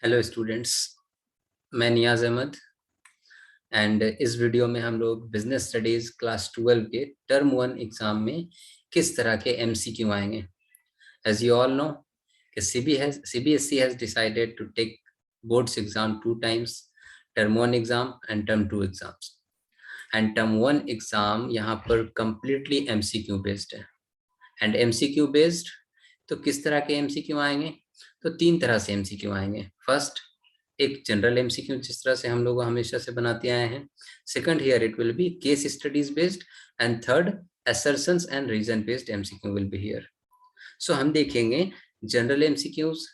Hello students, मैं नियाज Ahmad and इस video में हम लोग बिजनेस स्टडीज क्लास 12 के टर्म 1 एग्जाम में किस तरह के एमसीक्यू आएंगे। एज यू ऑल नो कि CBSE has decided to take boards exam 2 times, term 1 exam and term 2 exams. And term 1 exam यहाँ पर कंप्लीटली एमसीक्यू बेस्ड है। एंड एमसीक्यू बेस्ड तो किस तरह के एमसीक्यू आएंगे? तो 3 तरह से एमसीक्यू आएंगे। फर्स्ट, एक जनरल एमसीक्यू जिस तरह से हम लोग हमेशा से बनाते आए हैं। Second, here it will be case studies based and third, assertions and reason based MCQ will be here. So हम देखेंगे general MCQs,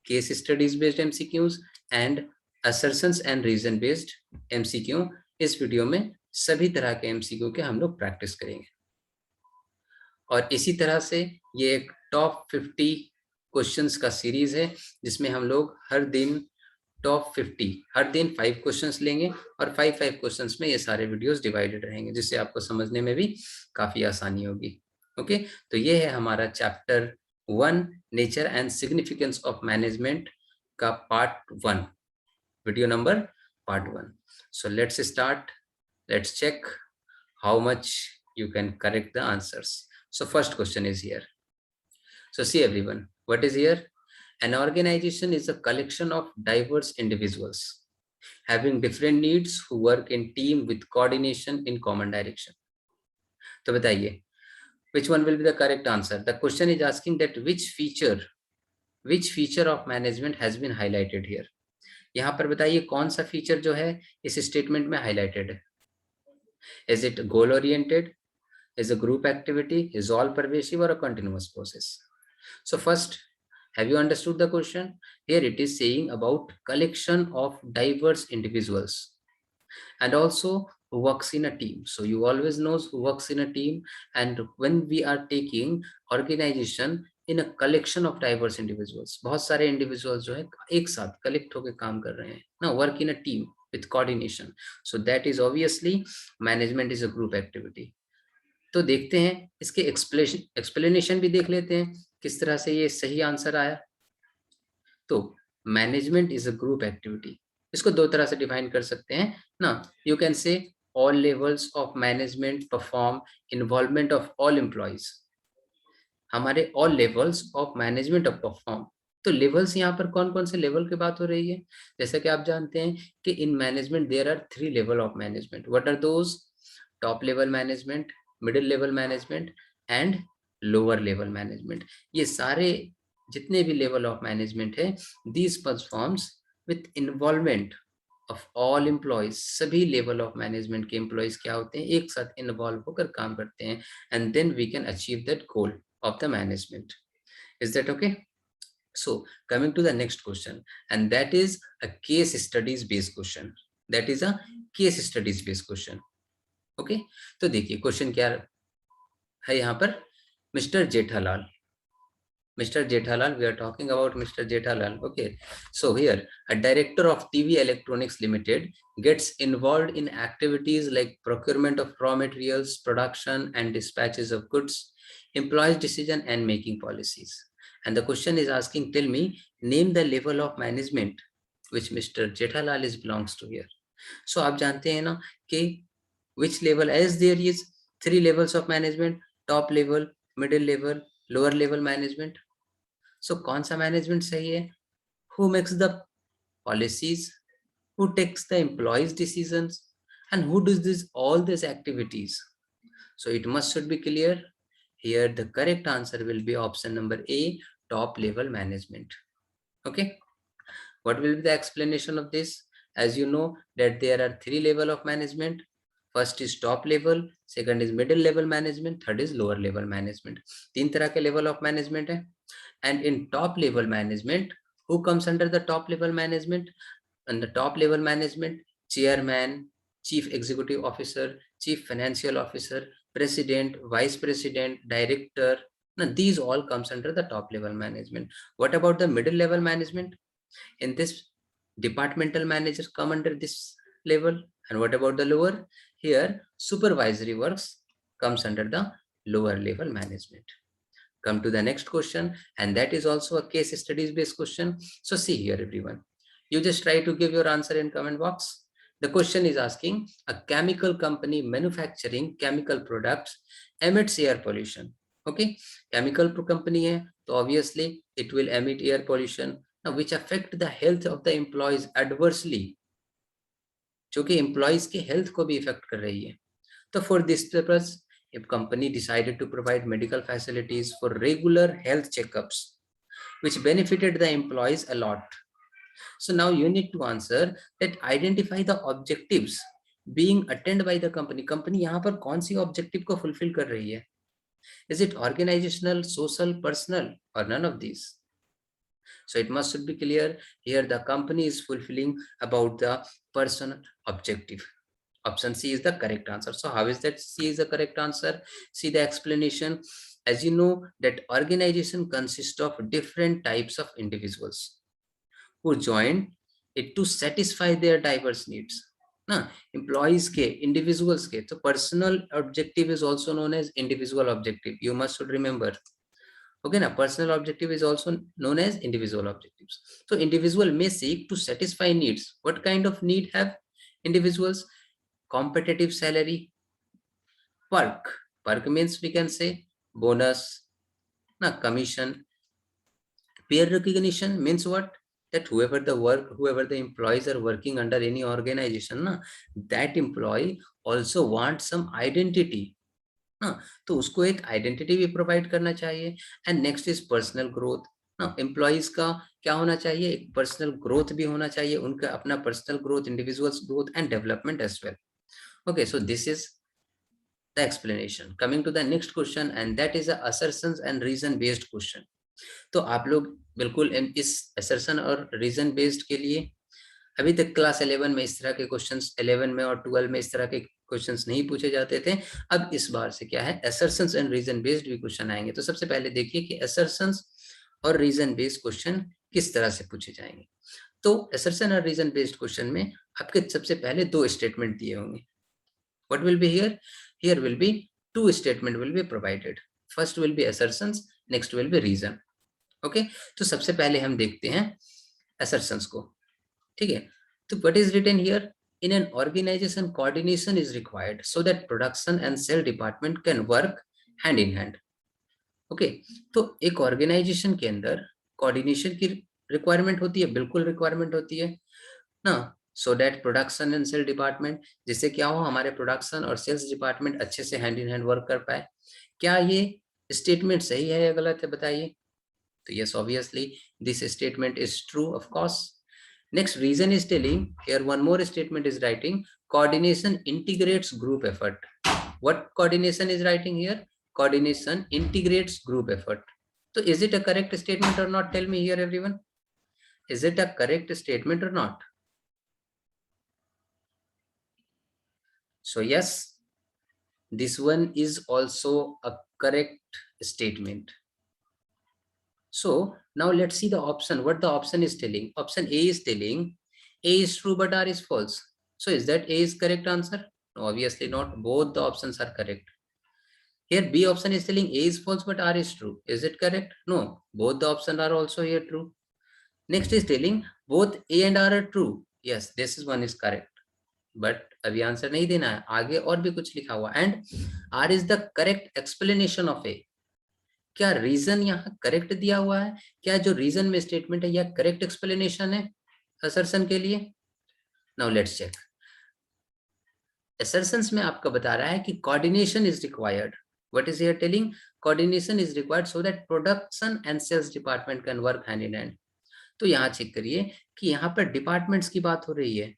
case studies based MCQs and assertions and reason based MCQ. इस video में सभी तरह के MCQ के हम लोग प्रैक्टिस करेंगे। और इसी तरह से ये एक टॉप 50 क्वेश्चंस का सीरीज है जिसमें हम लोग हर दिन टॉप 50 हर दिन 5 क्वेश्चंस लेंगे और 5 क्वेश्चंस में ये सारे वीडियोस डिवाइडेड रहेंगे, जिससे आपको समझने में भी काफी आसानी होगी। ओके, तो ये है हमारा chapter 1, nature and significance of management का part 1, video number part 1। So let's start, let's check how much you can correct the answers. So first question is here. So see everyone, what is here? An organization is a collection of diverse individuals having different needs who work in team with coordination in common direction. तो बताइए, which one will be the correct answer? The question is asking that which feature of management has been highlighted here. यहाँ पर बताइए कौन सा feature जो है इस स्टेटमेंट में हाईलाइटेड है। Is it goal oriented? Is a group activity? Is all pervasive or a continuous process? So first, have you understood the question? Here it is saying about collection of diverse individuals and also who works in a team. So you always knows who works in a team, and when we are taking organization in a collection of diverse individuals, बहुत सारे individuals जो है एक साथ collect होकर काम कर रहे हैं ना, work in a team with coordination. So that is obviously management is a group activity. तो देखते हैं इसके एक्सप्लेनेशन भी देख लेते हैं किस तरह से ये सही आंसर आया। तो management is a group activity, इसको दो तरह से डिफाइन कर सकते हैं ना। You can say all levels of management perform involvement of all employees. हमारे all levels of management of perform, तो लेवल्स यहाँ पर कौन कौन से लेवल की बात हो रही है? जैसा कि आप जानते हैं कि in management there are 3 level of management. What are those? Top level management, middle level management and lower level management. ये सारे जितने भी लेवल ऑफ मैनेजमेंट है, these performs with involvement of all employees. सभी लेवल ऑफ मैनेजमेंट के employees क्या होते हैं, एक साथ इन्वॉल्व होकर काम करते हैं, and then we can achieve that goal of the management. Is that okay? So coming to the next question, and that is a case studies based question. That is a case studies based question. Okay, तो देखिए question क्या है यहाँ पर। Mister Jethalal, Mr. Jethalal, we are talking about Mr. Jethalal. Okay, so here a director of TV Electronics Limited gets involved in activities like procurement of raw materials, production and dispatches of goods, employees decision and making policies. And the question is asking, tell me, name the level of management which Mr. Jethalal is belongs to here. So आप जानते हैं ना कि which level, as there is 3 levels of management, top level, middle level, lower level management. So कौन सा management सही है? Who makes the policies, who takes the employees decisions and who does this all these activities? So it must should be clear. Here the correct answer will be option number A, top level management. Okay, what will be the explanation of this? As you know that there are 3 level of management. First is top level, second is middle level management, third is lower level management. 3 तरह के level of management है. And in top level management, who comes under the top level management? And the top level management, chairman, chief executive officer, chief financial officer, president, vice president, director. Now these all comes under the top level management. What about the middle level management? In this, departmental managers come under this level. And what about the lower? Here supervisory works comes under the lower level management. Come to the next question, and that is also a case studies based question. So see here everyone, You just try to give your answer in comment box. The question is asking, a chemical company manufacturing chemical products emits air pollution. Okay, chemical company hai, so obviously it will emit air pollution, now which affect the health of the employees adversely, जो कि employees के health को भी affect कर रही है. So for this purpose, if company decided to provide medical facilities for regular health checkups, which benefited the employees a lot. So now you need to answer that identify the objectives being attained by the company. Company यहाँ पर कौन सी objective को fulfill कर रही है? Is it organizational, social, personal, or none of these? So it must be clear here the company is fulfilling about the personal objective. Option C is the correct answer. So how is that C is the correct answer? See the explanation. As you know that organization consists of different types of individuals who join it to satisfy their diverse needs. ना employees के individuals के तो personal objective is also known as individual objective. You must should remember. Okay, now personal objective is also known as individual objectives. So individual may seek to satisfy needs. What kind of need have individuals? Competitive salary, perk. Perk means we can say bonus, na commission. Peer recognition means what? That whoever the employees are working under any organization, na, that employee also wants some identity. ना तो उसको एक identity भी provide करना चाहिए. And next is personal growth. ना employees का क्या होना चाहिए? एक पर्सनल ग्रोथ भी होना चाहिए, उनका अपना personal growth, individuals growth and development as well. Okay, so this is the explanation. Coming to the next question, and that is a assertions and reason based question. तो आप लोग बिल्कुल इस assertion और reason based के लिए अभी तक क्लास 11 में इस तरह के क्वेश्चंस, 11 में और 12 में इस तरह के क्वेश्चंस नहीं पूछे जाते थे. अब इस बार से क्या है, assertions and reason based भी क्वेश्चन आएंगे. तो सबसे पहले देखिए कि assertions और reason based क्वेश्चन किस तरह से पूछे जाएंगे. तो assertion और reason based क्वेश्चन में आपके सबसे पहले दो स्टेटमेंट दिए होंगे. What will be here? Here will be two statement will be provided. First will be assertions, next will be reason. Okay, तो सबसे पहले हम देखते हैं assertions को. ठीक है, तो what is written here? In an organization, coordination is required so that production and sale department can work hand in hand. Okay, तो एक organization के अंदर coordination की requirement होती है, बिल्कुल requirement होती है ना. So that production and sale department, जिससे क्या हो हमारे प्रोडक्शन और सेल्स डिपार्टमेंट अच्छे से हैंड इन हैंड वर्क कर पाए. क्या ये स्टेटमेंट सही है या गलत है, बताइए. तो yes, obviously this statement is true, of course. Next reason is telling here one more statement is writing coordination integrates group effort. What coordination is writing here? Coordination integrates group effort. तो is it a correct statement or not? Tell me here everyone, is it a correct statement or not? So yes, this one is also a correct statement. So now let's see the option, what the option is telling. Option A is telling A is true but R is false. So is that A is correct answer? No, obviously not. Both the options are correct. Here B option is telling A is false but R is true. Is it correct? No, both the options are also here true. Next is telling both A and R are true. Yes, this is one is correct. But अभी answer नहीं देना है, आगे और भी कुछ लिखा हुआ. And R is the correct explanation of A. क्या रीजन यहाँ करेक्ट दिया हुआ है? क्या जो रीजन में स्टेटमेंट है यह करेक्ट एक्सप्लेनेशन है असर्शन के लिए? Now let's check. असर्शंस में आपका बता रहा है कि coordination is required. What is here telling? Coordination is required so that production and sales department can work hand in hand. तो यहाँ चेक करिए कि यहाँ पर डिपार्टमेंट्स की बात हो रही है.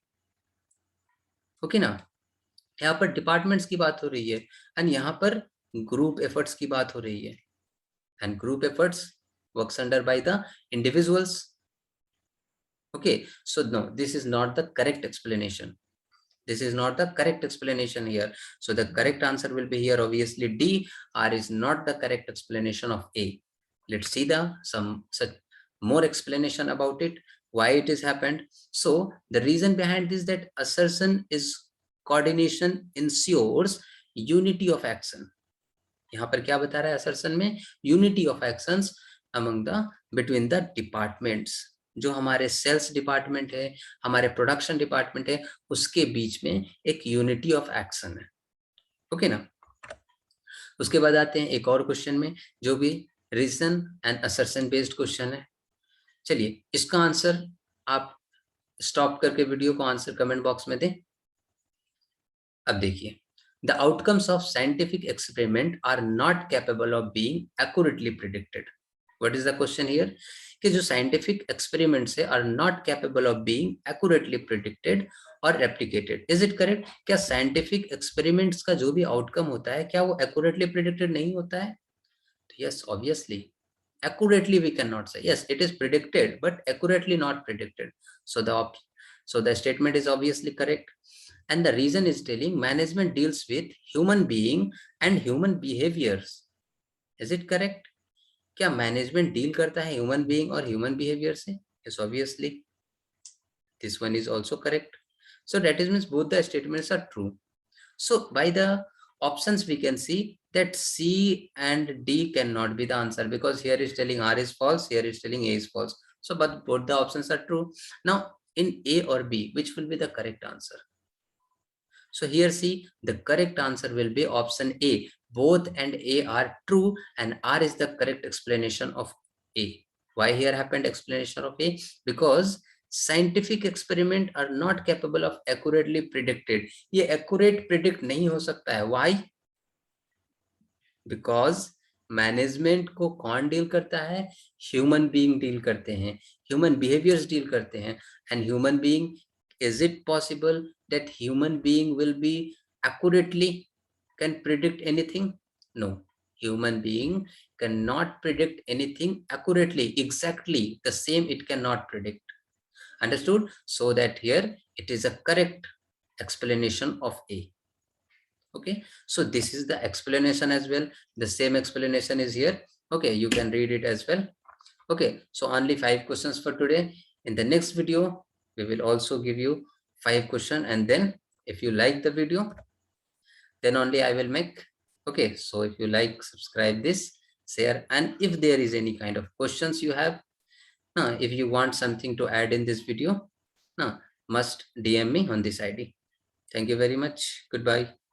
ओके ना, यहाँ पर डिपार्टमेंट्स की बात हो रही है एंड यहाँ पर ग्रुप एफर्ट्स की बात हो रही है. And group efforts works under by the individuals. Okay, so no, this is not the correct explanation. This is not the correct explanation here. So the correct answer will be here obviously D. R is not the correct explanation of A. Let's see the some such more explanation about it, why it has happened. So the reason behind this that assertion is coordination ensures unity of action. यहाँ पर क्या बता रहा है assertion में? Unity of actions among the between the departments. जो हमारे sales department है, हमारे प्रोडक्शन डिपार्टमेंट है, उसके बीच में एक यूनिटी ऑफ एक्शन है। ओके ना। उसके बाद आते हैं एक और क्वेश्चन में, जो भी reason and assertion based question है। चलिए इसका आंसर आप स्टॉप करके वीडियो को आंसर कमेंट बॉक्स में दें। अब देखिए, the outcomes of scientific experiment are not capable of being accurately predicted. What is the question here? कि जो साइंटिफिक एक्सपेरिमेंट्स है are not capable of being accurately predicted और रेप्लिकेटेड। Is it correct? क्या scientific experiments का जो भी outcome होता है क्या वो एक्यूरेटली प्रिडिक्टेड नहीं होता है? तो yes, obviously accurately we cannot say. Yes, it is predicted but accurately not predicted. So the statement is obviously correct. And the reason is telling management deals with human being and human behaviors. Is it correct? क्या management deal करता है human being और human behaviour से? Yes, obviously. This one is also correct. So that is means both the statements are true. So by the options we can see that C and D cannot be the answer, because here is telling R is false, here is telling A is false. So but both the options are true. Now in A or B, which will be the correct answer? So here see, the correct answer will be option A. Both and A are true and R is the correct explanation of A. Why here happened explanation of A? Because scientific experiment are not capable of accurately predicted. ये accurate predict नहीं हो सकता है। Why? Because management को कौन deal करता है? Human being deal करते हैं, ह्यूमन बिहेवियर्स डील करते हैं। And human being, is it possible that human being will be accurately can predict anything? No, human being cannot predict anything accurately, exactly the same it cannot predict. Understood? So that here it is a correct explanation of A. Okay, so this is the explanation as well. The same explanation is here. Okay, you can read it as well. Okay, so only 5 questions for today. In the next video we will also give you 5 questions, and then if you like the video then only I will make. Okay, so if you like, subscribe this, share, and if there is any kind of questions you have, if you want something to add in this video, must DM me on this ID. Thank you very much. Goodbye.